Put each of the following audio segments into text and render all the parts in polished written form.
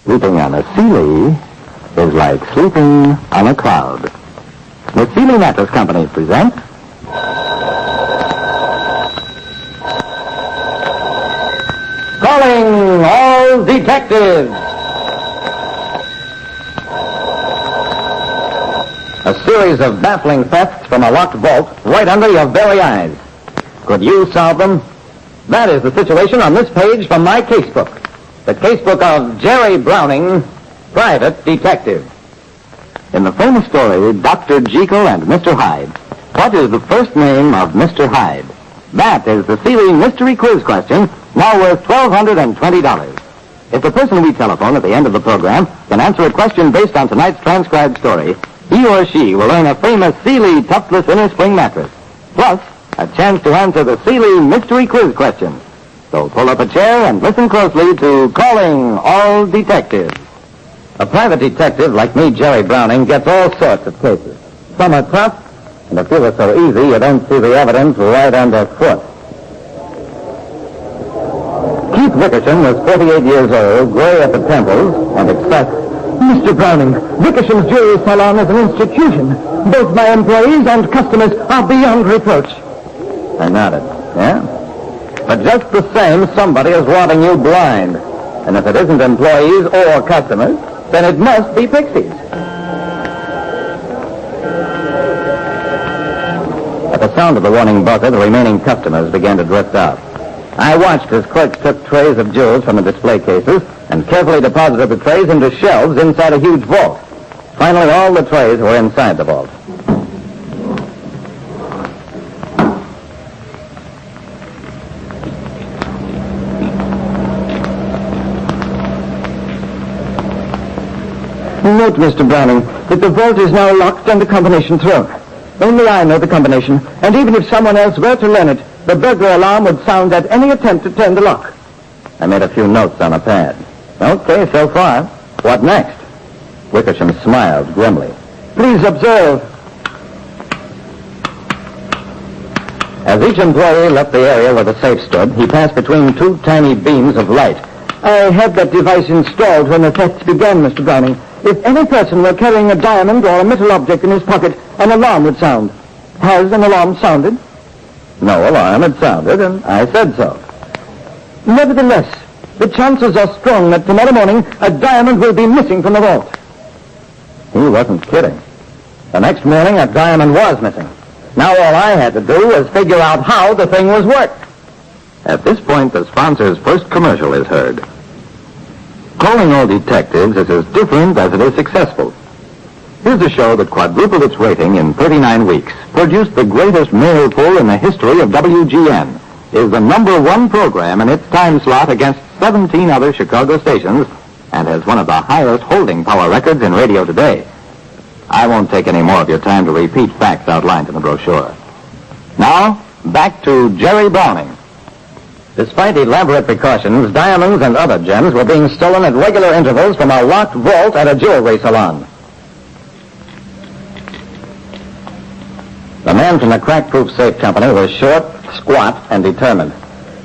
Sleeping on a Sealy is like sleeping on a cloud. The Sealy Mattress Company presents Calling All Detectives! A series of baffling thefts from a locked vault right under your very eyes. Could you solve them? That is the situation on this page from my casebook. The casebook of Jerry Browning, Private Detective. In the famous story, Dr. Jekyll and Mr. Hyde, what is the first name of Mr. Hyde? That is the Sealy Mystery Quiz question, now worth $1,220. If the person we telephone at the end of the program can answer a question based on tonight's transcribed story, he or she will earn a famous Sealy Tuftless Inner Spring mattress, plus a chance to answer the Sealy Mystery Quiz question. So pull up a chair and listen closely to Calling All Detectives. A private detective like me, Jerry Browning, gets all sorts of cases. Some are tough, and a few are so easy you don't see the evidence right underfoot. Keith Wickersham was 48 years old, gray at the temples, and expressed, Mr. Browning, Wickersham's Jewelry Salon is an institution. Both my employees and customers are beyond reproach. I nodded. Yeah? But just the same, somebody is robbing you blind. And if it isn't employees or customers, then it must be pixies. At the sound of the warning buzzer, the remaining customers began to drift out. I watched as clerks took trays of jewels from the display cases and carefully deposited the trays into shelves inside a huge vault. Finally, all the trays were inside the vault. Note, Mr. Browning, that the vault is now locked and the combination thrown. Only I know the combination, and even if someone else were to learn it, the burglar alarm would sound at any attempt to turn the lock. I made a few notes on a pad. Okay, so far. What next? Wickersham smiled grimly. Please observe. As each employee left the area where the safe stood, he passed between two tiny beams of light. I had that device installed when the thefts began, Mr. Browning. If any person were carrying a diamond or a metal object in his pocket, an alarm would sound. Has an alarm sounded? No alarm had sounded, and I said so. Nevertheless, the chances are strong that tomorrow morning a diamond will be missing from the vault. He wasn't kidding. The next morning, a diamond was missing. Now all I had to do was figure out how the thing was worked. At this point, the sponsor's first commercial is heard. Calling All Detectives is as different as it is successful. Here's a show that quadrupled its rating in 39 weeks, produced the greatest mail pull in the history of WGN, is the #1 program in its time slot against 17 other Chicago stations, and has one of the highest holding power records in radio today. I won't take any more of your time to repeat facts outlined in the brochure. Now, back to Jerry Browning. Despite elaborate precautions, diamonds and other gems were being stolen at regular intervals from a locked vault at a jewelry salon. The man from the crack-proof safe company was short, squat, and determined.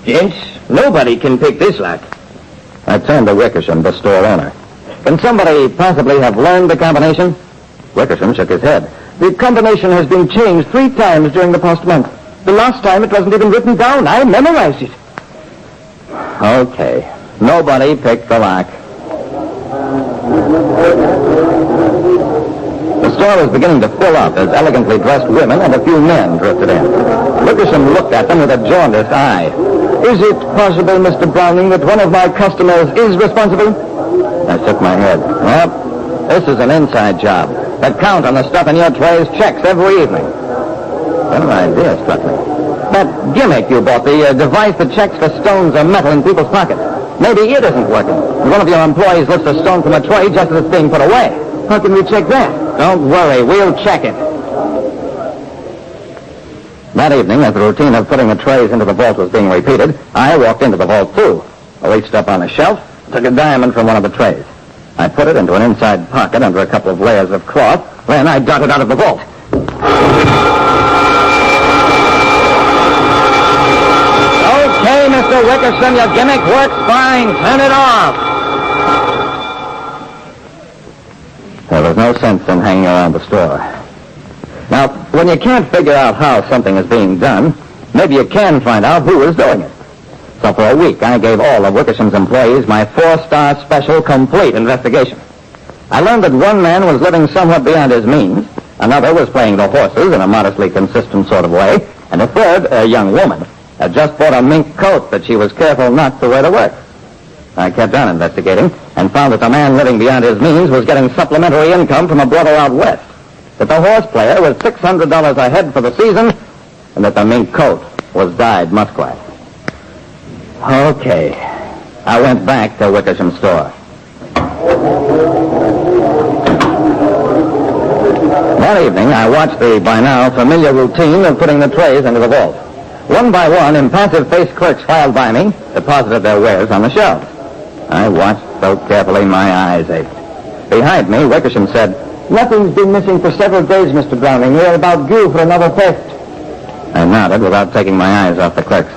Gents, nobody can pick this lock. I turned to Wickersham, the store owner. Can somebody possibly have learned the combination? Wickersham shook his head. The combination has been changed 3 times during the past month. The last time it wasn't even written down. I memorized it. Okay. Nobody picked the lock. The store was beginning to fill up as elegantly dressed women and a few men drifted in. Wickersham looked at them with a jaundiced eye. Is it possible, Mr. Browning, that one of my customers is responsible? I shook my head. Well, this is an inside job. The count on the stuff in your trays checks every evening. Then an idea struck me. That gimmick you bought, the device that checks for stones or metal in people's pockets. Maybe it isn't working. One of your employees lifts a stone from a tray just as it's being put away. How can we check that? Don't worry, we'll check it. That evening, as the routine of putting the trays into the vault was being repeated, I walked into the vault, too. I reached up on a shelf, took a diamond from one of the trays. I put it into an inside pocket under a couple of layers of cloth. Then I darted out of the vault. Okay, Mr. Wickersham, your gimmick works fine. Turn it off. no sense in hanging around the store. Now, when you can't figure out how something is being done, maybe you can find out who is doing it. So for a week, I gave all of Wickersham's employees my 4-star special complete investigation. I learned that one man was living somewhat beyond his means, another was playing the horses in a modestly consistent sort of way, and a third, a young woman, had just bought a mink coat that she was careful not to wear to work. I kept on investigating and found that the man living beyond his means was getting supplementary income from a brother out west, that the horse player was $600 ahead for the season, and that the mink coat was dyed muskrat. Okay. I went back to Wickersham's store. That evening, I watched the, by now, familiar routine of putting the trays into the vault. One by one, impassive-faced clerks filed by me, deposited their wares on the shelves. I watched so carefully my eyes ached. Behind me, Wickersham said, Nothing's been missing for several days, Mr. Browning. We're about due for another theft. I nodded without taking my eyes off the clerks.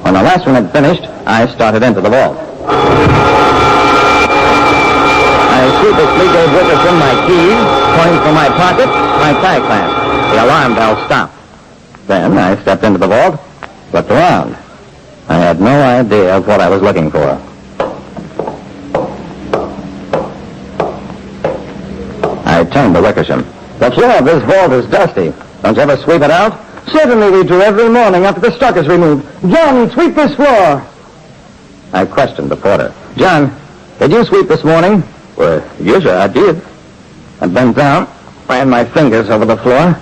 When the last one had finished, I started into the vault. I sheepishly gave Wickersham my keys, coins from my pocket, my tie clamp. The alarm bell stopped. Then I stepped into the vault, looked around. I had no idea of what I was looking for. I turned to Wickersham. The floor of this vault is dusty. Don't you ever sweep it out? Certainly we do every morning after the stock is removed. John, sweep this floor. I questioned the porter. John, did you sweep this morning? Well, usually I did. I bent down, ran my fingers over the floor.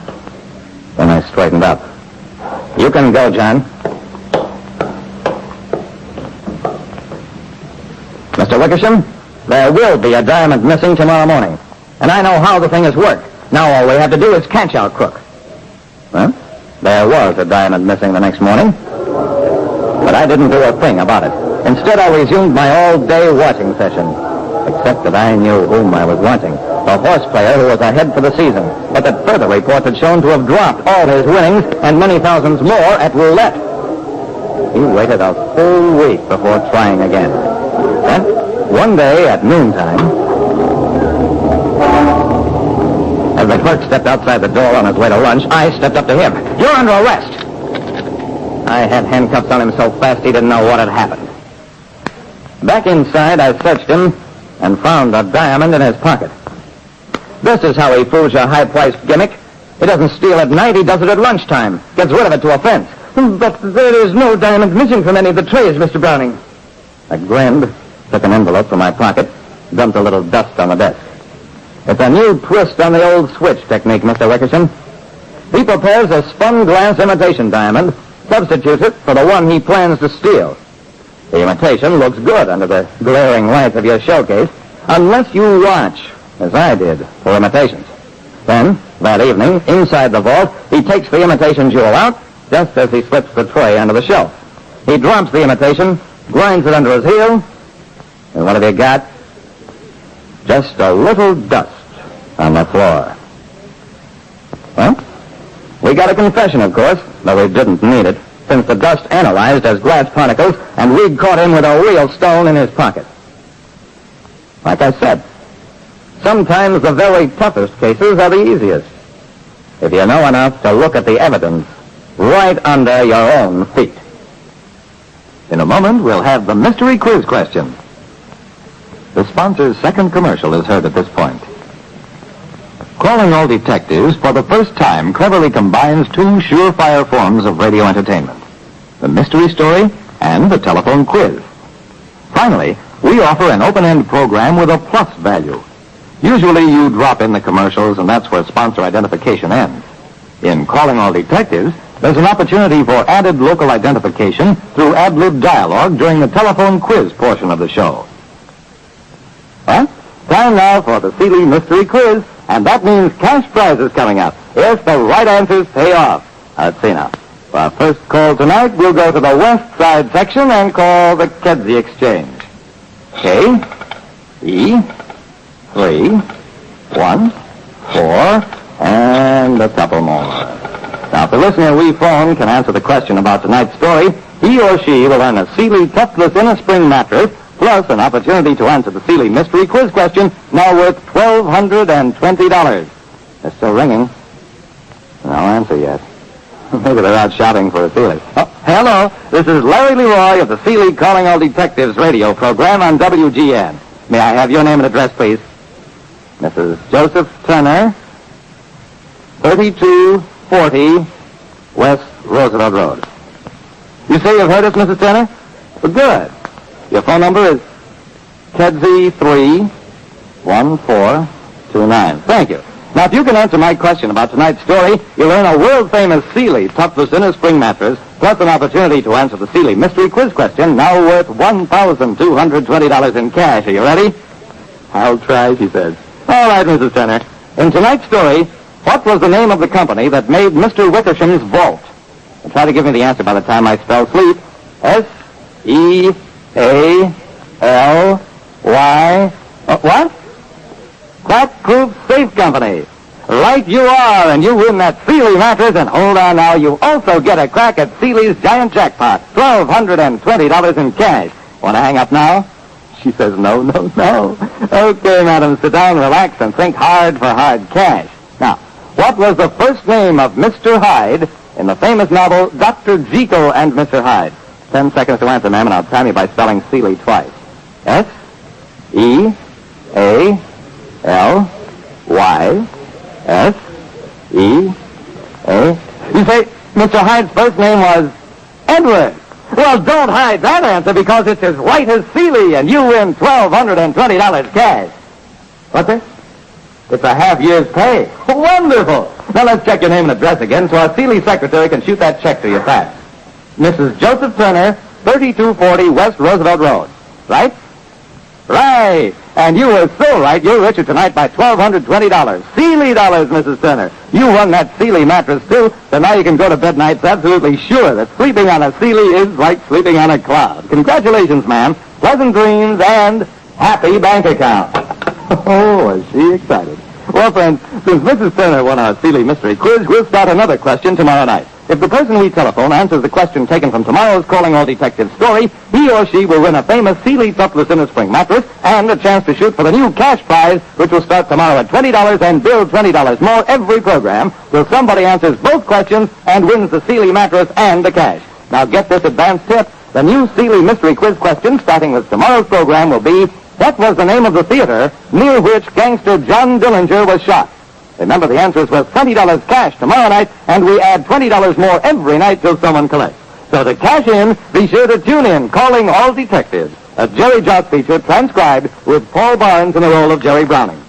Then I straightened up. You can go, John. Mr. Wickersham, there will be a diamond missing tomorrow morning. And I know how the thing is worked. Now all we have to do is catch our crook. Well, there was a diamond missing the next morning. But I didn't do a thing about it. Instead, I resumed my all-day watching session. Except that I knew whom I was watching. The horse player who was ahead for the season, but that further reports had shown to have dropped all his winnings and many thousands more at roulette. He waited a full week before trying again. Then, one day at noontime, as the clerk stepped outside the door on his way to lunch, I stepped up to him. You're under arrest. I had handcuffs on him so fast he didn't know what had happened. Back inside, I searched him and found a diamond in his pocket. This is how he fools your high-priced gimmick. He doesn't steal at night, he does it at lunchtime. Gets rid of it to a fence. But there is no diamond missing from any of the trays, Mr. Browning. I grinned, took an envelope from my pocket, dumped a little dust on the desk. It's a new twist on the old switch technique, Mr. Wickersham. He prepares a spun glass imitation diamond, substitutes it for the one he plans to steal. The imitation looks good under the glaring lights of your showcase, unless you watch, as I did, for imitations. Then, that evening, inside the vault, he takes the imitation jewel out, just as he slips the tray under the shelf. He drops the imitation, grinds it under his heel, and what have you got? Just a little dust on the floor. Well, we got a confession, of course, though we didn't need it, since the dust analyzed as glass particles, and we caught him with a real stone in his pocket. Like I said, sometimes the very toughest cases are the easiest, if you know enough to look at the evidence right under your own feet. In a moment, we'll have the mystery quiz question. The sponsor's second commercial is heard at this point. Calling All Detectives, for the first time, cleverly combines two surefire forms of radio entertainment: the mystery story and the telephone quiz. Finally, we offer an open-end program with a plus value. Usually you drop in the commercials, and that's where sponsor identification ends. In Calling All Detectives, there's an opportunity for added local identification through ad-lib dialogue during the telephone quiz portion of the show. Well, time now for the Seeley Mystery Quiz, and that means cash prizes coming up if the right answers pay off. Let's see now. For our first call tonight, we'll go to the West Side section and call the Kedzie Exchange. K-E-3-1-4, and a couple more. Now, if the listener we phone can answer the question about tonight's story, he or she will earn a Seeley Toughless Inner Spring mattress, plus an opportunity to answer the Seeley mystery quiz question, now worth $1,220. They're still ringing. No answer yet. Maybe they're out shopping for a Seeley. Oh, hello. This is Larry Leroy of the Seeley Calling All Detectives radio program on WGN. May I have your name and address, please? Mrs. Joseph Turner, 3240 West Roosevelt Road. You say you've heard us, Mrs. Turner? Well, good. Your phone number is KEDZ31429. Thank you. Now, if you can answer my question about tonight's story, you'll earn a world-famous Seeley toughless inner spring mattress, plus an opportunity to answer the Seeley mystery quiz question, now worth $1,220 in cash. Are you ready? I'll try, she says. All right, Mrs. Turner. In tonight's story, what was the name of the company that made Mr. Wickersham's vault? And try to give me the answer by the time I spell sleep. S-E-A-L-Y... what? Crack-Proof Safe Company. Right you are, and you win that Seeley mattress, and hold on now, you also get a crack at Seeley's giant jackpot, $1,220 in cash. Want to hang up now? She says, no. Okay, madam, sit down, relax, and think hard for hard cash. Now, what was the first name of Mr. Hyde in the famous novel Dr. Jekyll and Mr. Hyde? 10 seconds to answer, ma'am, and I'll time you by spelling Seeley twice. S-E-A-L-Y-S-E-A... You say Mr. Hyde's first name was Edward. Well, don't hide that answer, because it's as right as Seeley, and you win $1,220 cash. What's it? It's a half year's pay. Wonderful. Now let's check your name and address again so our Seeley secretary can shoot that check to you fast. Mrs. Joseph Turner, 3240 West Roosevelt Road. Right? Right. And you were so right, you're richer tonight by $1,220. Seeley dollars, Mrs. Turner. You won that Seeley mattress, too, so now you can go to bed nights absolutely sure that sleeping on a Seeley is like sleeping on a cloud. Congratulations, ma'am. Pleasant dreams and happy bank account. Oh, is she excited. Well, friends, since Mrs. Turner won our Seeley mystery quiz, we'll start another question tomorrow night. If the person we telephone answers the question taken from tomorrow's Calling All Detectives story, he or she will win a famous Seeley toughless inner spring mattress and a chance to shoot for the new cash prize, which will start tomorrow at $20 and build $20 more every program, till somebody answers both questions and wins the Seeley mattress and the cash. Now get this advance tip. The new Seeley mystery quiz question, starting with tomorrow's program, will be, what was the name of the theater near which gangster John Dillinger was shot? Remember, the answer is worth $20 cash tomorrow night, and we add $20 more every night till someone collects. So to cash in, be sure to tune in, Calling All Detectives, a Jerry Joss feature transcribed with Paul Barnes in the role of Jerry Browning.